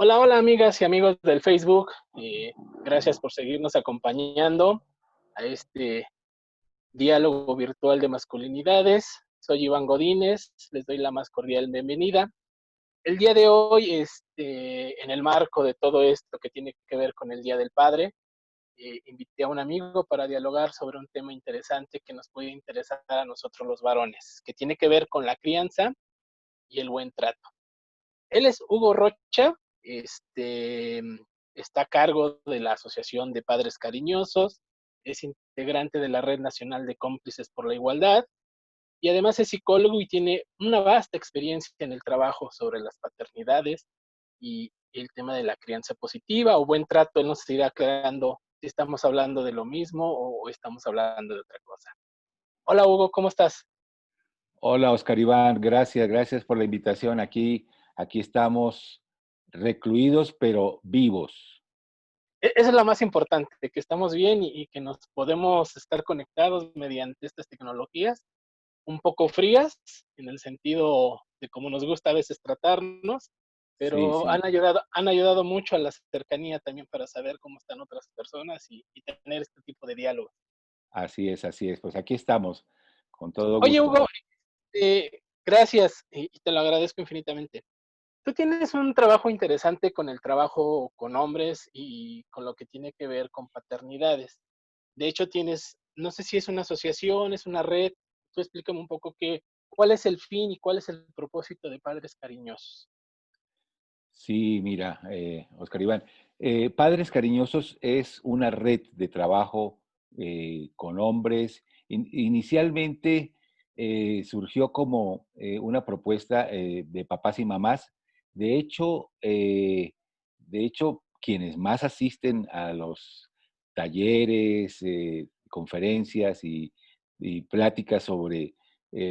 Hola, hola amigas y amigos del Facebook. Gracias por seguirnos acompañando a este diálogo virtual de masculinidades. Soy Iván Godínez, les doy la más cordial bienvenida. El día de hoy, en el marco de todo esto que tiene que ver con el Día del Padre, invité a un amigo para dialogar sobre un tema interesante que nos puede interesar a nosotros los varones, que tiene que ver con la crianza y el buen trato. Él es Hugo Rocha, este, está a cargo de la Asociación de Padres Cariñosos, es integrante de la Red Nacional de Cómplices por la Igualdad y además es psicólogo y tiene una vasta experiencia en el trabajo sobre las paternidades y el tema de la crianza positiva o buen trato. Él nos irá aclarando si estamos hablando de lo mismo o estamos hablando de otra cosa. Hola Hugo, ¿cómo estás? Hola, Oscar Iván, gracias por la invitación. Aquí estamos recluidos, pero vivos. Eso es lo más importante, que estamos bien y que nos podemos estar conectados mediante estas tecnologías, un poco frías, en el sentido de cómo nos gusta a veces tratarnos, Sí, pero sí, han ayudado mucho a la cercanía también para saber cómo están otras personas y tener este tipo de diálogo. así es. Pues aquí estamos, con todo Oye, gusto. Hugo, gracias y te lo agradezco infinitamente. Tú tienes un trabajo interesante con el trabajo con hombres y con lo que tiene que ver con paternidades. De hecho, tienes, no sé si es una asociación, es una red. Tú explícame un poco cuál es el fin y cuál es el propósito de Padres Cariñosos. Sí, mira, Oscar Iván, Padres Cariñosos es una red de trabajo con hombres. Inicialmente surgió como una propuesta de papás y mamás. De hecho, eh, de hecho, quienes más asisten a los talleres, conferencias y pláticas sobre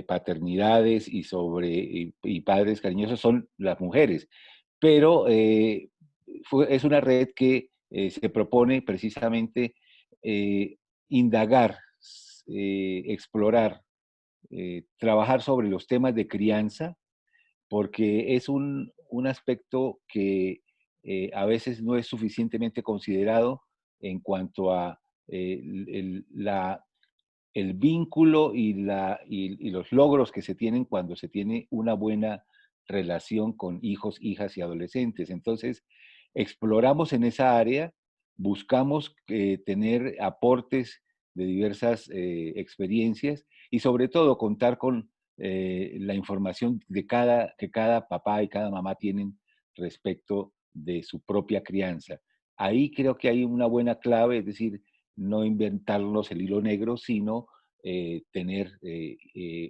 paternidades y padres cariñosos son las mujeres, pero es una red que se propone precisamente eh, indagar, explorar, trabajar sobre los temas de crianza, porque es un aspecto que a veces no es suficientemente considerado en cuanto a el vínculo y los logros que se tienen cuando se tiene una buena relación con hijos, hijas y adolescentes. Entonces, exploramos en esa área, buscamos tener aportes de diversas experiencias y sobre todo contar con la información que cada papá y cada mamá tienen respecto de su propia crianza. Ahí creo que hay una buena clave, es decir, no inventarnos el hilo negro, sino tener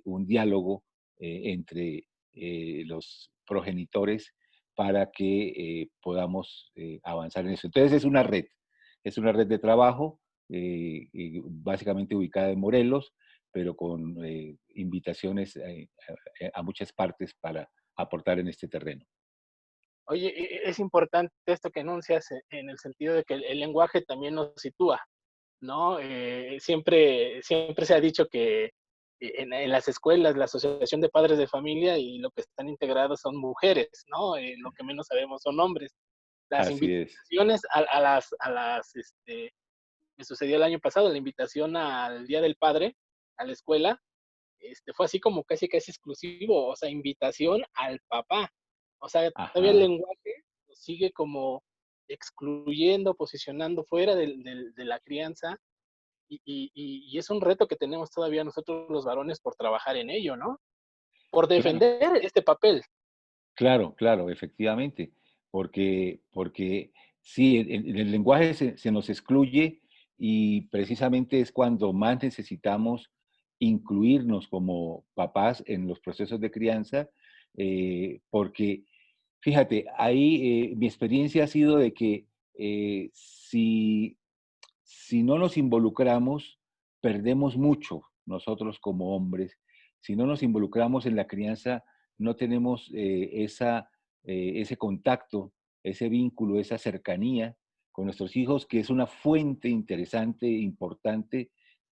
un diálogo entre los progenitores para que podamos avanzar en eso. Entonces es una red de trabajo básicamente ubicada en Morelos, pero con invitaciones a muchas partes para aportar en este terreno. Oye, es importante esto que enuncias en el sentido de que el lenguaje también nos sitúa, ¿no? Siempre se ha dicho que en las escuelas, la Asociación de Padres de Familia y lo que están integrados son mujeres, ¿no? Lo que menos sabemos son hombres. Las Así es. invitaciones me sucedió el año pasado, la invitación al Día del Padre, a la escuela, fue así como casi casi exclusivo, o sea, invitación al papá. O sea, todavía el Ajá. lenguaje nos sigue como excluyendo, posicionando fuera de la crianza y es un reto que tenemos todavía nosotros los varones por trabajar en ello, ¿no? Por Claro, defender este papel. claro, efectivamente, porque sí, en el lenguaje se nos excluye y precisamente es cuando más necesitamos incluirnos como papás en los procesos de crianza, porque fíjate, ahí mi experiencia ha sido de que si no nos involucramos, perdemos mucho nosotros como hombres. Si no nos involucramos en la crianza, no tenemos ese contacto, ese vínculo, esa cercanía con nuestros hijos, que es una fuente interesante e importante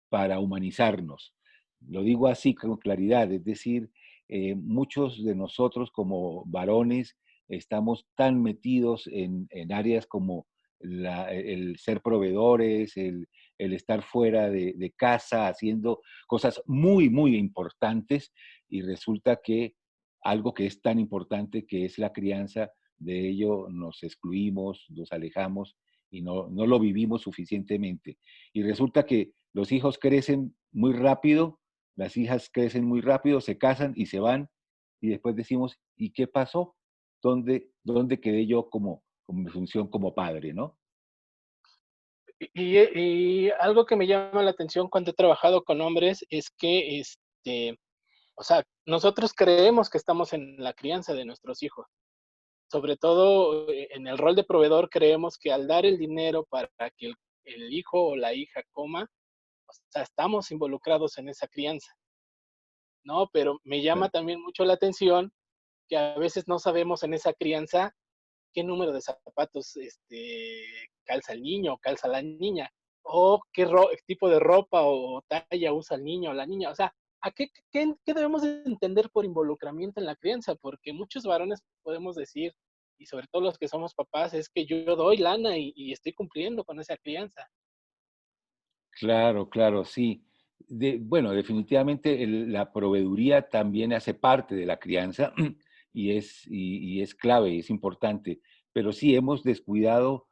para humanizarnos. Lo digo así con claridad, es decir, muchos de nosotros como varones estamos tan metidos en áreas como el ser proveedores, el estar fuera de casa haciendo cosas muy, muy importantes y resulta que algo que es tan importante que es la crianza, de ello nos excluimos, nos alejamos y no lo vivimos suficientemente. Y resulta que los hijos crecen muy rápido, las hijas crecen muy rápido, se casan y se van y después decimos, ¿y qué pasó? ¿Dónde quedé yo como mi función como padre, no? Y algo que me llama la atención cuando he trabajado con hombres es que, o sea, nosotros creemos que estamos en la crianza de nuestros hijos. Sobre todo en el rol de proveedor, creemos que al dar el dinero para que el hijo o la hija coma, o sea, estamos involucrados en esa crianza, ¿no? Pero me llama Claro. también mucho la atención que a veces no sabemos en esa crianza qué número de zapatos calza el niño o calza la niña, o qué tipo de ropa o talla usa el niño o la niña. O sea, ¿qué debemos de entender por involucramiento en la crianza? Porque muchos varones podemos decir, y sobre todo los que somos papás, es que yo doy lana y estoy cumpliendo con esa crianza. Claro, claro, sí. Bueno, definitivamente la proveeduría también hace parte de la crianza y es clave, y es importante, pero sí hemos descuidado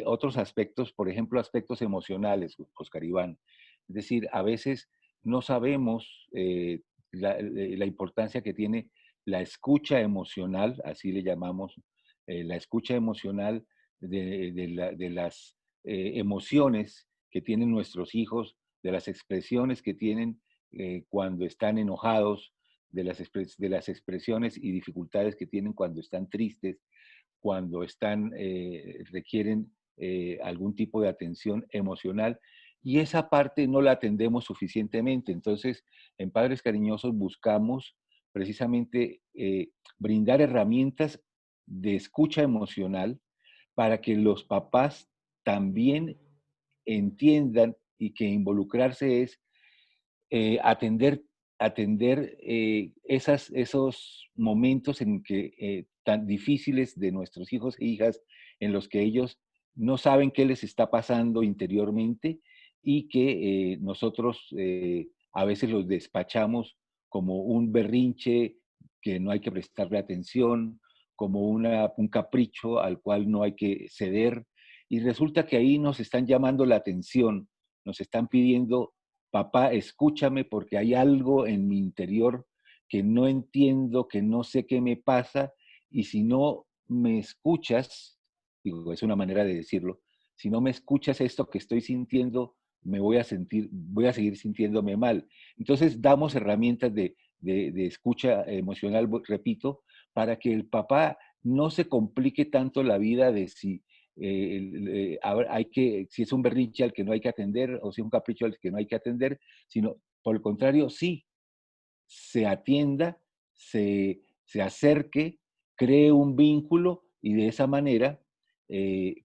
otros aspectos, por ejemplo, aspectos emocionales, Oscar Iván. Es decir, a veces no sabemos la importancia que tiene la escucha emocional, así le llamamos, la escucha emocional de las emociones que tienen nuestros hijos, de las expresiones que tienen cuando están enojados, de las expresiones y dificultades que tienen cuando están tristes, cuando requieren algún tipo de atención emocional. Y esa parte no la atendemos suficientemente. Entonces, en Padres Cariñosos buscamos precisamente brindar herramientas de escucha emocional para que los papás también entiendan y que involucrarse es atender, atender esos momentos en que tan difíciles de nuestros hijos e hijas, en los que ellos no saben qué les está pasando interiormente y que nosotros a veces los despachamos como un berrinche que no hay que prestarle atención, como un capricho al cual no hay que ceder. Y resulta que ahí nos están llamando la atención, nos están pidiendo papá, escúchame porque hay algo en mi interior que no entiendo, que no sé qué me pasa, y si no me escuchas, digo, es una manera de decirlo, si no me escuchas esto que estoy sintiendo, voy a seguir sintiéndome mal. Entonces damos herramientas de escucha emocional, repito, para que el papá no se complique tanto la vida de si es un berrinche al que no hay que atender o si es un capricho al que no hay que atender, sino por el contrario, sí, se atienda, se acerque, cree un vínculo y de esa manera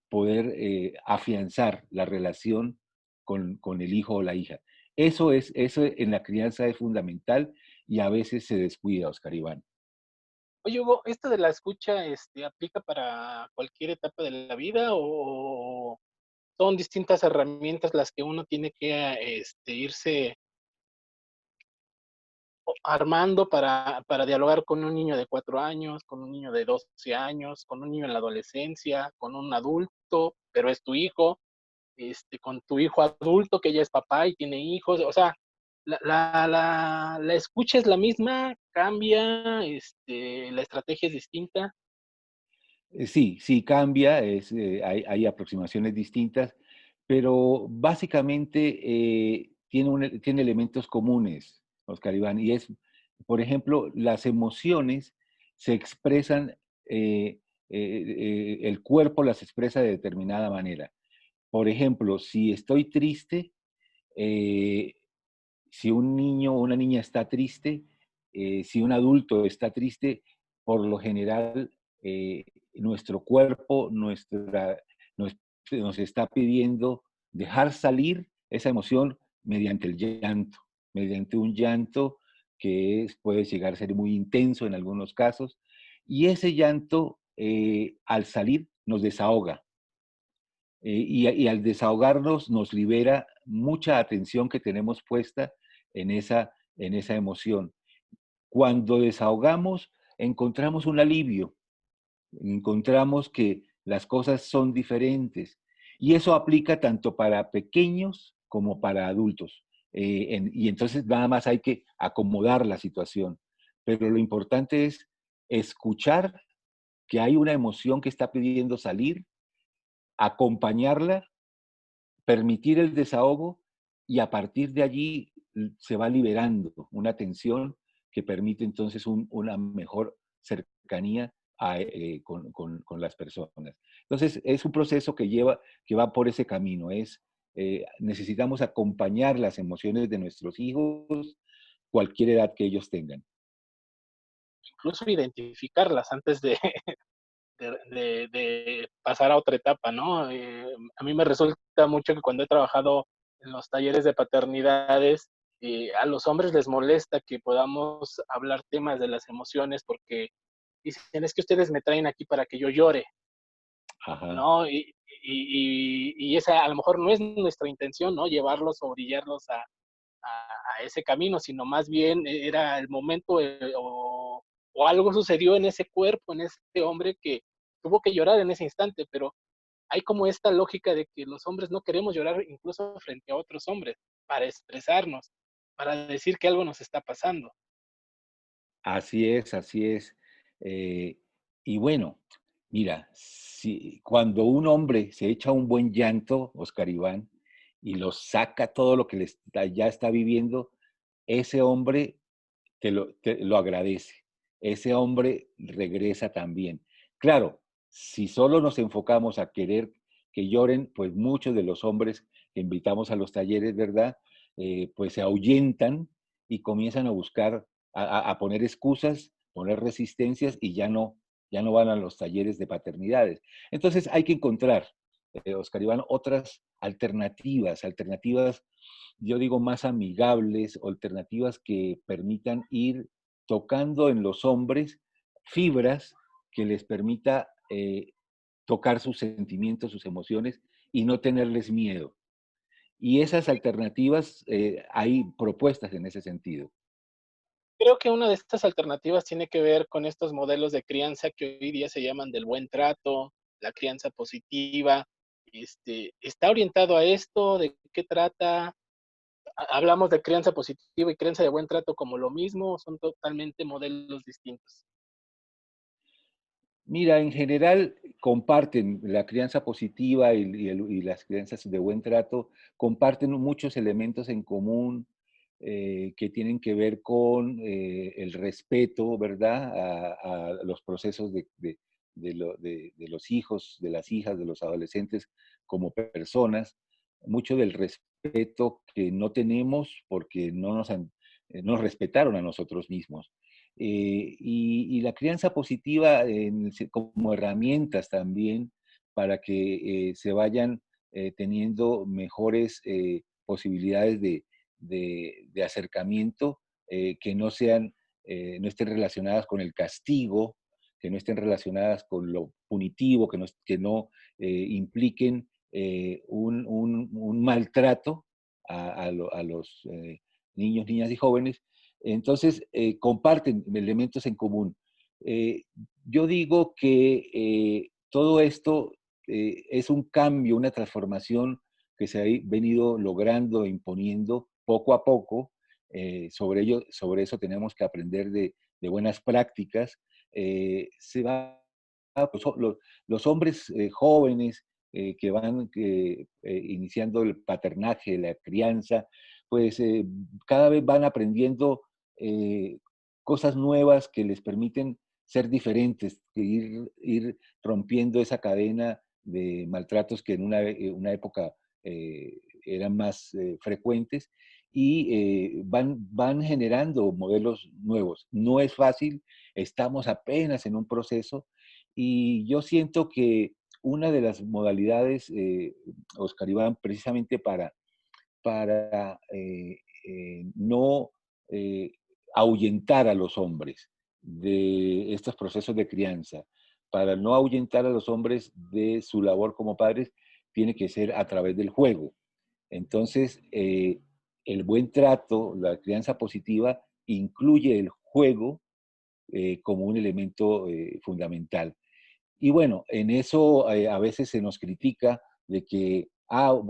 poder afianzar la relación con el hijo o la hija. Eso en la crianza es fundamental y a veces se descuida, Oscar Iván. Oye, Hugo, ¿esto de la escucha, aplica para cualquier etapa de la vida o son distintas herramientas las que uno tiene que, irse armando para dialogar con un niño de 4 años, con un niño de 12 años, con un niño en la adolescencia, con un adulto, pero es tu hijo, con tu hijo adulto que ya es papá y tiene hijos? O sea, la escucha es la misma, cambia, la estrategia es distinta. Sí, sí cambia, hay aproximaciones distintas, pero básicamente tiene elementos comunes, Oscar Iván, y es, por ejemplo, las emociones se expresan, el cuerpo las expresa de determinada manera. Por ejemplo, si estoy triste, eh, si un niño o una niña está triste, si un adulto está triste, por lo general nuestro cuerpo, nos, nos está pidiendo dejar salir esa emoción mediante el llanto, mediante un llanto puede llegar a ser muy intenso en algunos casos, y ese llanto al salir nos desahoga. Y al desahogarnos nos libera mucha atención que tenemos puesta en esa emoción. Cuando desahogamos, encontramos un alivio, encontramos que las cosas son diferentes. Y eso aplica tanto para pequeños como para adultos. Y entonces nada más hay que acomodar la situación. Pero lo importante es escuchar que hay una emoción que está pidiendo salir, acompañarla, permitir el desahogo y a partir de allí se va liberando una tensión que permite entonces una mejor cercanía con las personas. Entonces es un proceso que va por ese camino. Necesitamos acompañar las emociones de nuestros hijos, cualquier edad que ellos tengan. Incluso identificarlas antes de, de pasar a otra etapa, ¿no? A mí me resulta mucho que cuando he trabajado en los talleres de paternidades, a los hombres les molesta que podamos hablar temas de las emociones porque dicen, es que ustedes me traen aquí para que yo llore, Ajá. ¿no? Y esa a lo mejor no es nuestra intención, ¿no? Llevarlos o brillarlos a ese camino, sino más bien era el momento o algo sucedió en ese cuerpo, en ese hombre que tuvo que llorar en ese instante, pero hay como esta lógica de que los hombres no queremos llorar incluso frente a otros hombres para expresarnos, para decir que algo nos está pasando. Así es, así es. Eh, y bueno, mira, cuando un hombre se echa un buen llanto, Oscar Iván, y lo saca todo lo que ya está viviendo, ese hombre te lo agradece. Ese hombre regresa también. Claro, si solo nos enfocamos a querer que lloren, pues muchos de los hombres que invitamos a los talleres, ¿verdad? Pues se ahuyentan y comienzan a buscar, a poner excusas, poner resistencias y ya no van a los talleres de paternidades. Entonces hay que encontrar, Oscar Iván, otras alternativas, alternativas yo digo, más amigables, alternativas que permitan ir tocando en los hombres fibras que les permita tocar sus sentimientos, sus emociones y no tenerles miedo. Y esas alternativas, hay propuestas en ese sentido. Creo que una de estas alternativas tiene que ver con estos modelos de crianza que hoy día se llaman del buen trato, la crianza positiva. ¿Está orientado a esto? ¿De qué trata? ¿Hablamos de crianza positiva y crianza de buen trato como lo mismo o son totalmente modelos distintos? Mira, en general comparten la crianza positiva y las crianzas de buen trato, comparten muchos elementos en común que tienen que ver con el respeto, ¿verdad? A los procesos de los hijos, de las hijas, de los adolescentes como personas, mucho del respeto que no tenemos porque no nos respetaron a nosotros mismos. Y la crianza positiva como herramientas también para que se vayan teniendo mejores posibilidades de acercamiento que no estén relacionadas con el castigo, que no estén relacionadas con lo punitivo, que no impliquen un maltrato a los niños, niñas y jóvenes. Entonces, comparten elementos en común. Eh, yo digo que todo esto es un cambio, una transformación que se ha venido logrando e imponiendo poco a poco. Sobre eso tenemos que aprender de buenas prácticas. Se va, pues, los hombres jóvenes que van iniciando el paternaje, la crianza, pues cada vez van aprendiendo eh, cosas nuevas que les permiten ser diferentes, ir rompiendo esa cadena de maltratos que en una época eran más frecuentes y van generando modelos nuevos. No es fácil, estamos apenas en un proceso y yo siento que una de las modalidades, Oscar Iván, precisamente para no eh, ahuyentar a los hombres de estos procesos de crianza, para no ahuyentar a los hombres de su labor como padres, tiene que ser a través del juego. Entonces, el buen trato, la crianza positiva, incluye el juego como un elemento fundamental. Y bueno, en eso a veces se nos critica de que,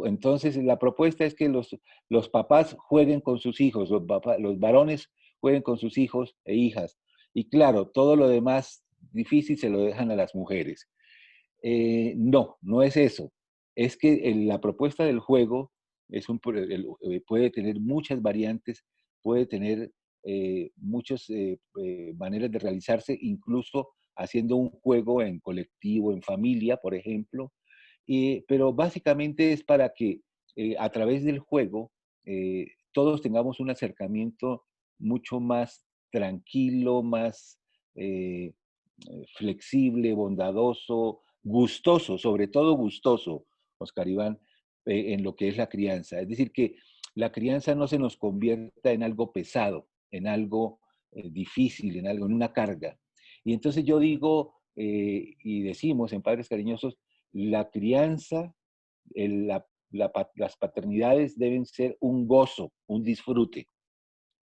entonces la propuesta es que los papás jueguen con sus hijos, los varones jueguen con sus hijos e hijas. Y claro, todo lo demás difícil se lo dejan a las mujeres. No, no es eso. Es que la propuesta del juego puede tener muchas variantes, puede tener muchas maneras de realizarse, incluso haciendo un juego en colectivo, en familia, por ejemplo. Pero básicamente es para que a través del juego todos tengamos un acercamiento mucho más tranquilo, más flexible, bondadoso, gustoso, sobre todo gustoso, Oscar Iván, en lo que es la crianza. Es decir, que la crianza no se nos convierta en algo pesado, en algo difícil, en una carga. Y entonces yo digo, y decimos en Padres Cariñosos, la crianza, las paternidades deben ser un gozo, un disfrute.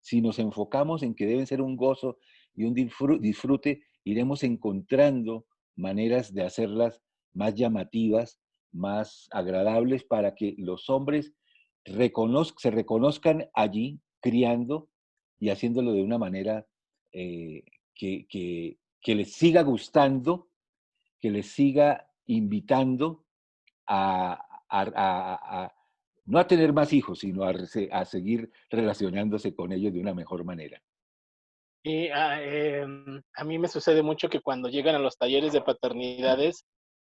Si nos enfocamos en que deben ser un gozo y un disfrute, iremos encontrando maneras de hacerlas más llamativas, más agradables para que los hombres se reconozcan allí criando y haciéndolo de una manera eh, que les siga gustando, que les siga invitando a, no a tener más hijos, sino a seguir relacionándose con ellos de una mejor manera. Y a mí me sucede mucho que cuando llegan a los talleres de paternidades,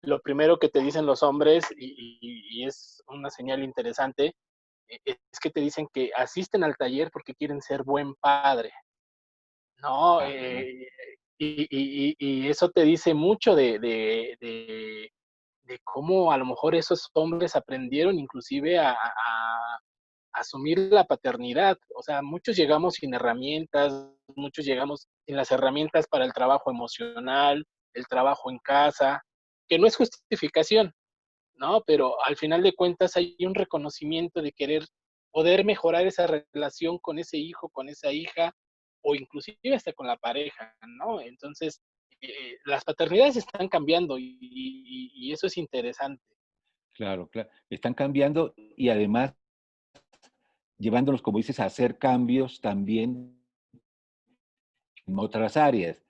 lo primero que te dicen los hombres, y es una señal interesante, es que te dicen que asisten al taller porque quieren ser buen padre, ¿no? Ajá, Y eso te dice mucho de cómo a lo mejor esos hombres aprendieron inclusive a asumir la paternidad. O sea, muchos llegamos sin herramientas, muchos llegamos sin las herramientas para el trabajo emocional, el trabajo en casa, que no es justificación, ¿no? Pero al final de cuentas hay un reconocimiento de querer poder mejorar esa relación con ese hijo, con esa hija, o inclusive hasta con la pareja, ¿no? Entonces, las paternidades están cambiando y eso es interesante. claro, claro. Están cambiando y además llevándonos, como dices, a hacer cambios también en otras áreas.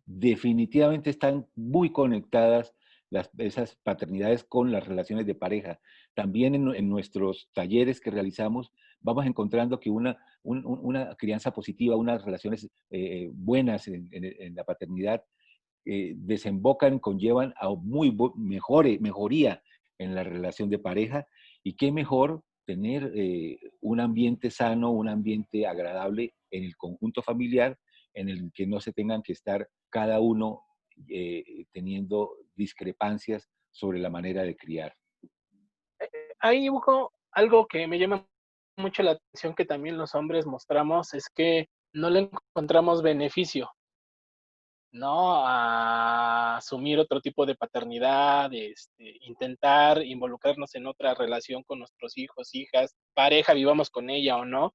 Definitivamente están muy conectadas esas paternidades con las relaciones de pareja. También en nuestros talleres que realizamos vamos encontrando que una crianza positiva, unas relaciones buenas en la paternidad desembocan, conllevan a mejoría en la relación de pareja. Y qué mejor tener un ambiente sano, un ambiente agradable en el conjunto familiar, en el que no se tengan que estar cada uno teniendo discrepancias sobre la manera de criar. Ahí hubo algo que me llama mucho la atención que también los hombres mostramos, es que no le encontramos beneficio, ¿no? A asumir otro tipo de paternidad, intentar involucrarnos en otra relación con nuestros hijos, hijas, pareja, vivamos con ella o no.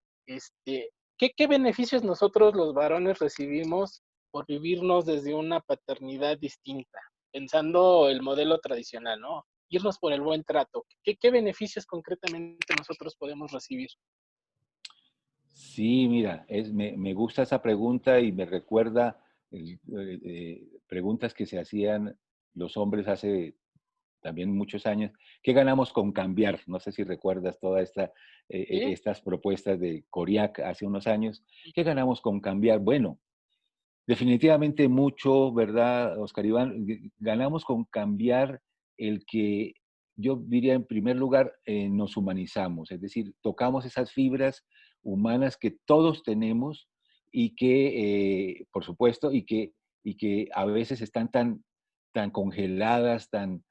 ¿Qué beneficios nosotros los varones recibimos por vivirnos desde una paternidad distinta? Pensando el modelo tradicional, ¿no? Irnos por el buen trato. ¿Qué beneficios concretamente nosotros podemos recibir? Sí, mira, me gusta esa pregunta y me recuerda preguntas que se hacían los hombres hace también muchos años. ¿Qué ganamos con cambiar? No sé si recuerdas todas ¿Sí? estas propuestas de Coriac hace unos años. ¿Qué ganamos con cambiar? Bueno, definitivamente mucho, ¿verdad, Oscar Iván? Ganamos con cambiar el que yo diría en primer lugar nos humanizamos, es decir, tocamos esas fibras humanas que todos tenemos y que, por supuesto, y que a veces están tan congeladas, tan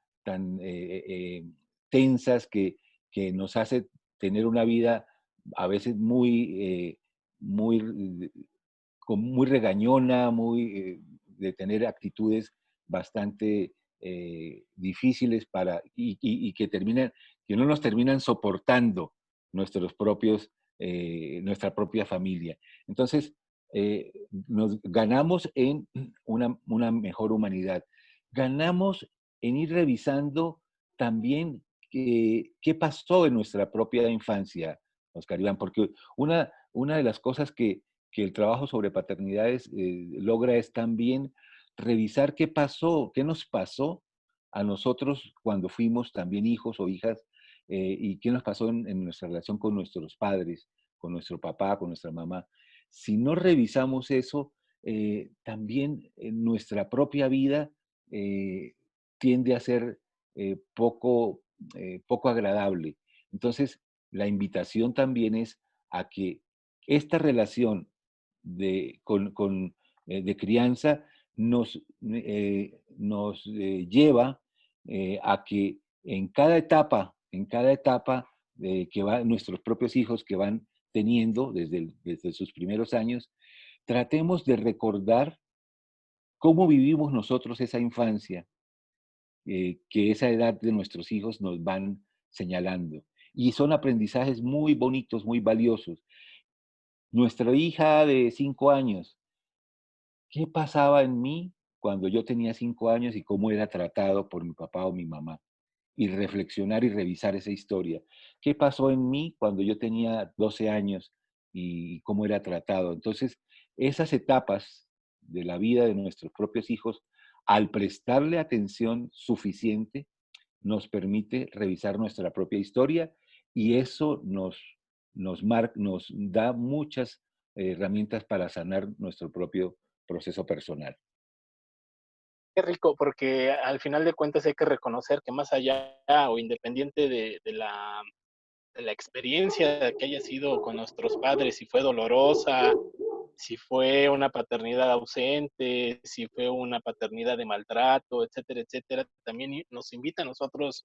tensas que nos hace tener una vida a veces muy muy regañona, de tener actitudes bastante difíciles y que no nos terminan soportando nuestros propios, nuestra propia familia. Entonces, nos ganamos en una mejor humanidad. Ganamos en ir revisando también qué pasó en nuestra propia infancia, Oscar Iván, porque una de las cosas que el trabajo sobre paternidades logra es también revisar qué pasó, qué nos pasó a nosotros cuando fuimos también hijos o hijas y qué nos pasó en nuestra relación con nuestros padres, con nuestro papá, con nuestra mamá. Si no revisamos eso, también en nuestra propia vida eh, tiende a ser poco agradable. Entonces, la invitación también es a que esta relación de crianza nos lleva a que en cada etapa que van nuestros propios hijos que van teniendo desde sus primeros años, tratemos de recordar cómo vivimos nosotros esa infancia, que esa edad de nuestros hijos nos van señalando. Y son aprendizajes muy bonitos, muy valiosos. Nuestra hija de 5 años, ¿qué pasaba en mí cuando yo tenía 5 años y cómo era tratado por mi papá o mi mamá? Y reflexionar y revisar esa historia. ¿Qué pasó en mí cuando yo tenía 12 años y cómo era tratado? Entonces, esas etapas de la vida de nuestros propios hijos, al prestarle atención suficiente, nos permite revisar nuestra propia historia y eso nos da muchas herramientas para sanar nuestro propio proceso personal. Qué rico, porque al final de cuentas hay que reconocer que más allá o independiente de la experiencia que haya sido con nuestros padres, si fue dolorosa, si fue una paternidad ausente, si fue una paternidad de maltrato, etcétera, etcétera, también nos invita a nosotros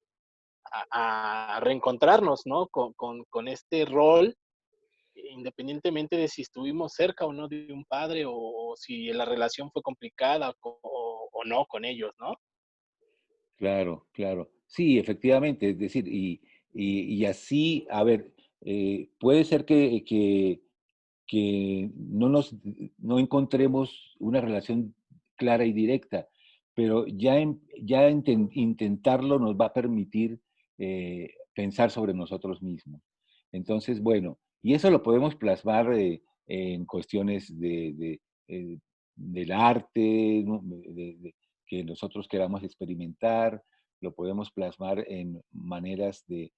a reencontrarnos, ¿no? Con este rol, independientemente de si estuvimos cerca o no de un padre o si la relación fue complicada o no con ellos, ¿no? Claro, claro. Sí, efectivamente, es decir, y así, a ver, puede ser que no encontremos una relación clara y directa, pero intentarlo nos va a permitir pensar sobre nosotros mismos. Entonces, bueno, y eso lo podemos plasmar en cuestiones del arte, ¿no? Que nosotros queramos experimentar, lo podemos plasmar en maneras de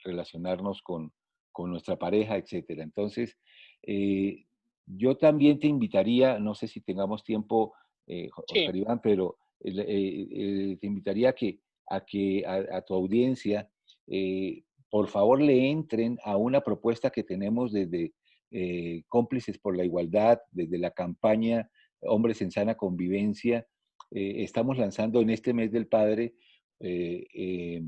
relacionarnos con nuestra pareja, etcétera. Entonces, eh, yo también te invitaría, no sé si tengamos tiempo, Sí, Oscar Iván, pero te invitaría a tu audiencia, por favor, le entren a una propuesta que tenemos desde Cómplices por la Igualdad, desde la campaña Hombres en Sana Convivencia. Estamos lanzando en este mes del Padre eh, eh,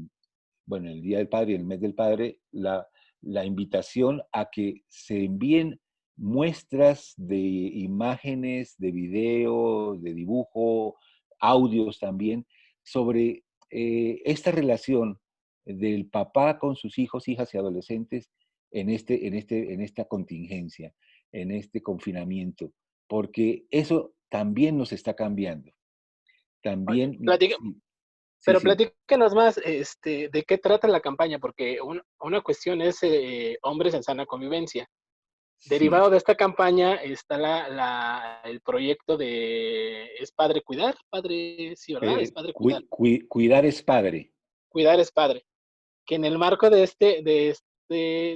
bueno, el Día del Padre y el Mes del Padre, la invitación a que se envíen muestras de imágenes, de video, de dibujo, audios también, sobre esta relación del papá con sus hijos, hijas y adolescentes en esta contingencia, en este confinamiento, porque eso también nos está cambiando. oye, También, sí, sí, pero sí. platícanos más, de qué trata la campaña, porque una cuestión es hombres en sana convivencia. Sí. Derivado de esta campaña está el proyecto de ¿Es padre cuidar? Padre, sí, ¿verdad? Es padre cuidar. Cuidar es padre. Cuidar es padre. Que en el marco de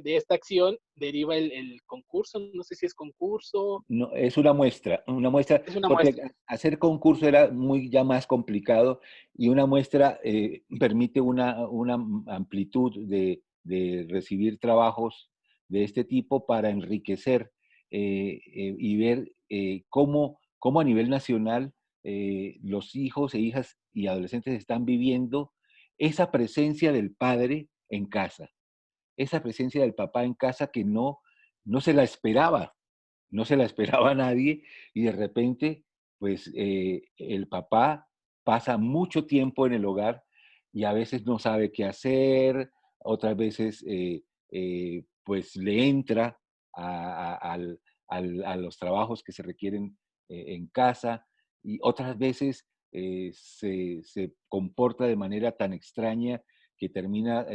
esta acción deriva el concurso, no sé si es concurso, No, es una muestra, es una porque muestra. hacer concurso era muy ya más complicado y una muestra permite una amplitud de recibir trabajos de este tipo para enriquecer y ver cómo a nivel nacional los hijos e hijas y adolescentes están viviendo esa presencia del padre en casa, esa presencia del papá en casa que no se la esperaba, no se la esperaba a nadie y de repente, pues el papá pasa mucho tiempo en el hogar y a veces no sabe qué hacer, otras veces pues le entra a los trabajos que se requieren en casa y otras veces se comporta de manera tan extraña que termina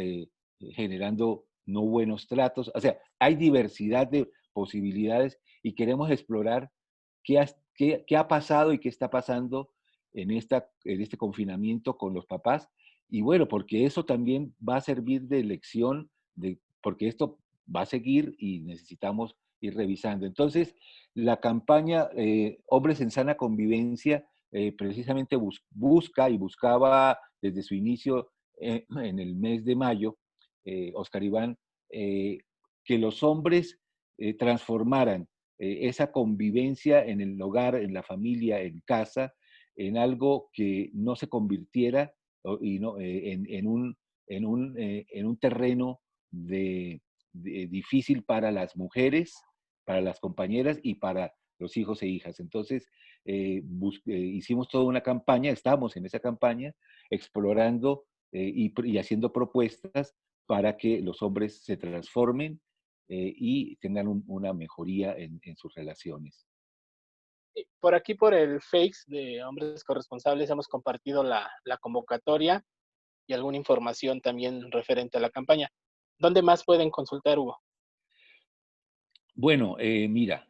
generando no buenos tratos. O sea, hay diversidad de posibilidades y queremos explorar qué ha pasado y qué está pasando en este confinamiento con los papás. Y bueno, porque eso también va a servir de lección, porque esto va a seguir y necesitamos ir revisando. Entonces, la campaña Hombres en Sana Convivencia precisamente busca y buscaba desde su inicio en el mes de mayo, Oscar Iván, eh, que los hombres transformaran esa convivencia en el hogar, en la familia, en casa, en algo que no se convirtiera y no, en un terreno difícil para las mujeres, para las compañeras y para los hijos e hijas. Entonces, hicimos toda una campaña, estamos en esa campaña, explorando y haciendo propuestas para que los hombres se transformen y tengan una mejoría en sus relaciones. Por aquí, por el Face de Hombres Corresponsables, hemos compartido la convocatoria y alguna información también referente a la campaña. ¿Dónde más pueden consultar, Hugo? Bueno, mira,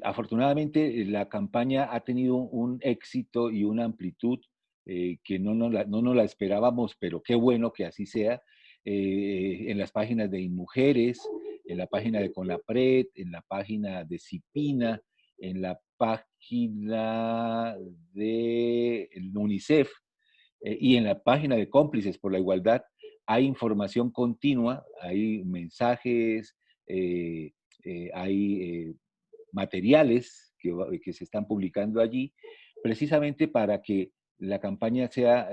afortunadamente la campaña ha tenido un éxito y una amplitud que no nos la esperábamos, pero qué bueno que así sea. En las páginas de InMujeres, en la página de Conapred, en la página de Cipina, en la página de el UNICEF y en la página de Cómplices por la Igualdad hay información continua, hay mensajes, eh, hay materiales que se están publicando allí, precisamente para que la campaña sea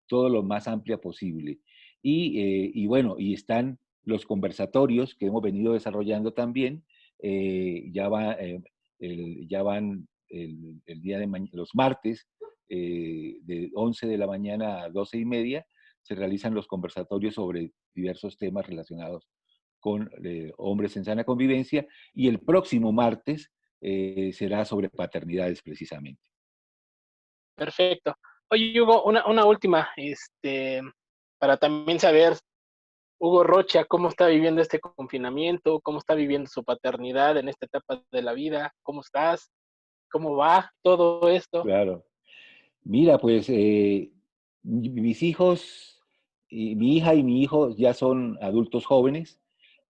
todo lo más amplia posible. Y bueno, y están los conversatorios que hemos venido desarrollando también, ya, ya van el día de mañana, los martes, de 11 de la mañana a 12:30, se realizan los conversatorios sobre diversos temas relacionados con hombres en sana convivencia y el próximo martes será sobre paternidades precisamente. Perfecto. Oye, Hugo, una última, para también saber, Hugo Rocha, cómo está viviendo este confinamiento, cómo está viviendo su paternidad en esta etapa de la vida, cómo estás, cómo va todo esto. Claro. Mira, pues mis hijos, mi hija y mi hijo ya son adultos jóvenes,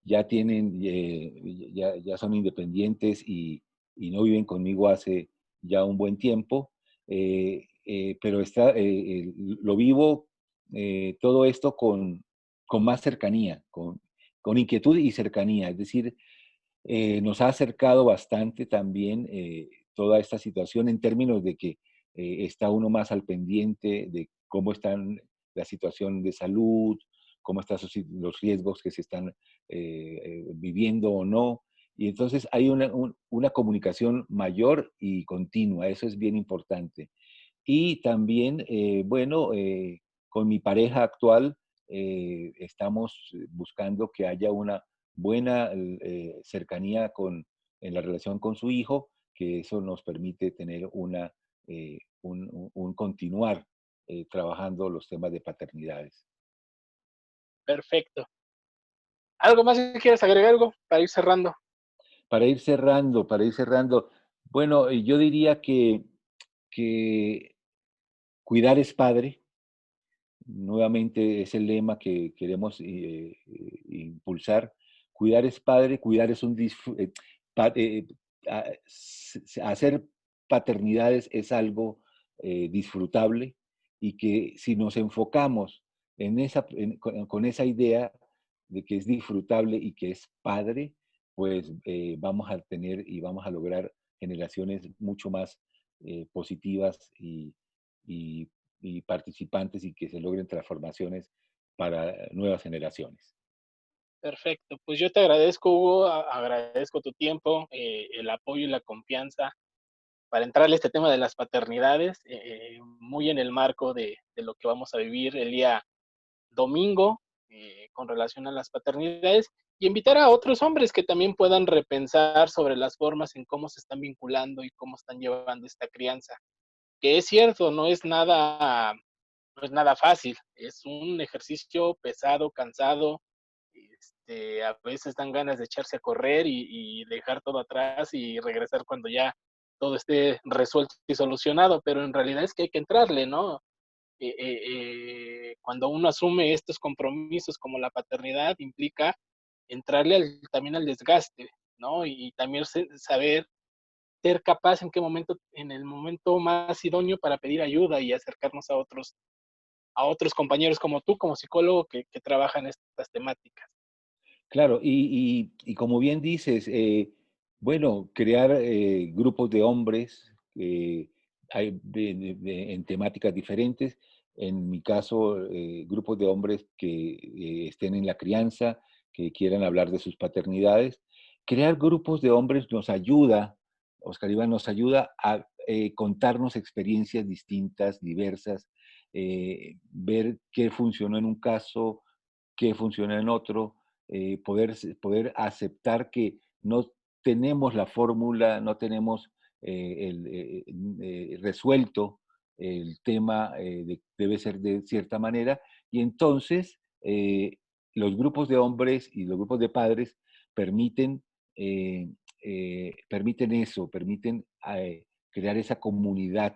ya tienen, ya son independientes y no viven conmigo hace ya un buen tiempo, pero lo vivo todo esto con más cercanía, con inquietud y cercanía. Es decir, nos ha acercado bastante también toda esta situación en términos de que está uno más al pendiente de cómo están la situación de salud, cómo están los riesgos que se están viviendo o no. Y entonces hay una comunicación mayor y continua, eso es bien importante. Y también, bueno, con mi pareja actual estamos buscando que haya una buena cercanía en la relación con su hijo, que eso nos permite tener un continuar trabajando los temas de paternidades. Perfecto. ¿Algo más que quieras agregar, algo para ir cerrando? Para ir cerrando, bueno, yo diría que cuidar es padre. Nuevamente es el lema que queremos impulsar. Cuidar es padre, cuidar es pa- eh, hacer paternidades es algo disfrutable y que si nos enfocamos con esa idea de que es disfrutable y que es padre, pues vamos a tener y vamos a lograr generaciones mucho más positivas y y participantes y que se logren transformaciones para nuevas generaciones. Perfecto. Pues yo te agradezco, Hugo, agradezco tu tiempo, el apoyo y la confianza para entrarle a este tema de las paternidades, muy en el marco de lo que vamos a vivir el día domingo, con relación a las paternidades, y invitar a otros hombres que también puedan repensar sobre las formas en cómo se están vinculando y cómo están llevando esta crianza. Que es cierto, no es nada fácil, es un ejercicio pesado, cansado, a veces dan ganas de echarse a correr y dejar todo atrás y regresar cuando ya todo esté resuelto y solucionado, pero en realidad es que hay que entrarle, ¿no? Cuando uno asume estos compromisos como la paternidad, implica entrarle también al desgaste, ¿no? Y también saber ser capaz en qué momento, en el momento más idóneo para pedir ayuda y acercarnos a otros compañeros como tú, como psicólogo que trabajan estas temáticas. Claro, y como bien dices, bueno, crear grupos de hombres hay en temáticas diferentes. En mi caso, grupos de hombres que estén en la crianza, que quieran hablar de sus paternidades. Crear grupos de hombres nos ayuda, Oscar Iván, nos ayuda a contarnos experiencias distintas, diversas, ver qué funcionó en un caso, qué funciona en otro, poder aceptar que no tenemos la fórmula, no tenemos resuelto el tema, debe ser de cierta manera, y entonces los grupos de hombres y los grupos de padres permiten, eh, permiten eso, permiten crear esa comunidad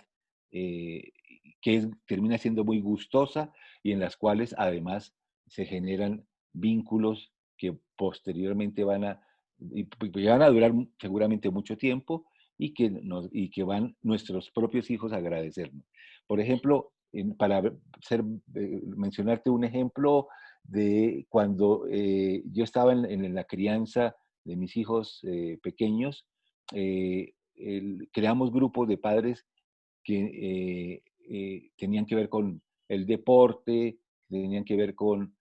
termina siendo muy gustosa y en las cuales además se generan vínculos que posteriormente van a durar seguramente mucho tiempo y que van nuestros propios hijos a agradecernos. Por ejemplo, mencionarte un ejemplo de cuando yo estaba en la crianza de mis hijos pequeños, creamos grupos de padres que tenían que ver con el deporte, tenían que ver con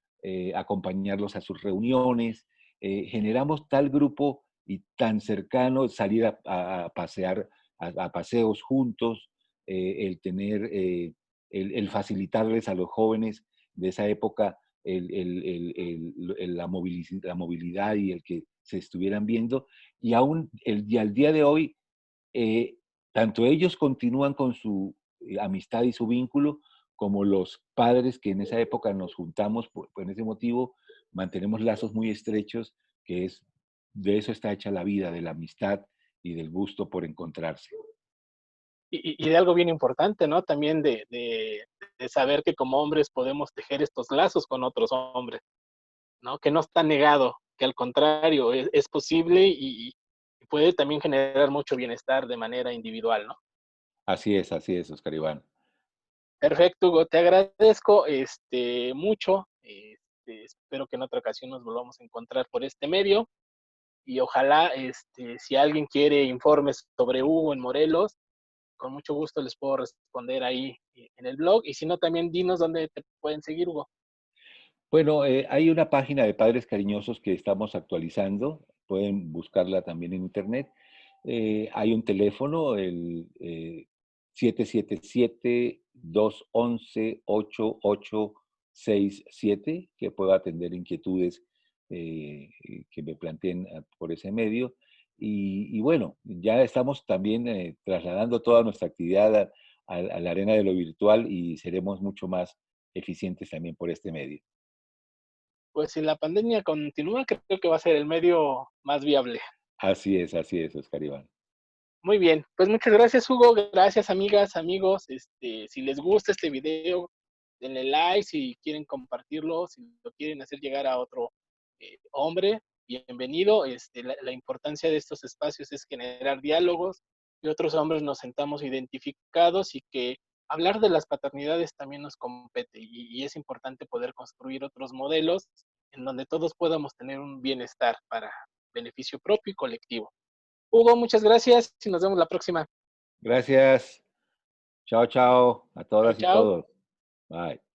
acompañarlos a sus reuniones. Generamos tal grupo y tan cercano, salir a pasear, a paseos juntos, el tener, el facilitarles a los jóvenes de esa época la movilidad y el que se estuvieran viendo. Y aún y al día de hoy, eh, tanto ellos continúan con su amistad y su vínculo, como los padres que en esa época nos juntamos por ese motivo, mantenemos lazos muy estrechos, que es, de eso está hecha la vida, de la amistad y del gusto por encontrarse. Y de algo bien importante, ¿no? También de saber que como hombres podemos tejer estos lazos con otros hombres, ¿no? Que no está negado, que al contrario, es posible y puede también generar mucho bienestar de manera individual, ¿no? Así es, Oscar Iván. Perfecto, Hugo, te agradezco mucho. Espero que en otra ocasión nos volvamos a encontrar por este medio y ojalá, si alguien quiere informes sobre Hugo en Morelos, con mucho gusto les puedo responder ahí en el blog. Y si no, también dinos dónde te pueden seguir, Hugo. Bueno, hay una página de Padres Cariñosos que estamos actualizando, pueden buscarla también en internet. Hay un teléfono, el 777-211-8867, que pueda atender inquietudes que me planteen por ese medio. Y bueno, ya estamos también trasladando toda nuestra actividad a la arena de lo virtual y seremos mucho más eficientes también por este medio. Pues si la pandemia continúa, creo que va a ser el medio más viable. Así es, Oscar Iván. Muy bien, pues muchas gracias, Hugo. Gracias, amigas, amigos. Si les gusta este video, denle like. Si quieren compartirlo, si lo quieren hacer llegar a otro hombre, bienvenido. La importancia de estos espacios es generar diálogos y otros hombres nos sentamos identificados y que hablar de las paternidades también nos compete y es importante poder construir otros modelos en donde todos podamos tener un bienestar para beneficio propio y colectivo. Hugo, muchas gracias y nos vemos la próxima. Gracias. Chao, chao a Chao, todas y chao. todos. Bye.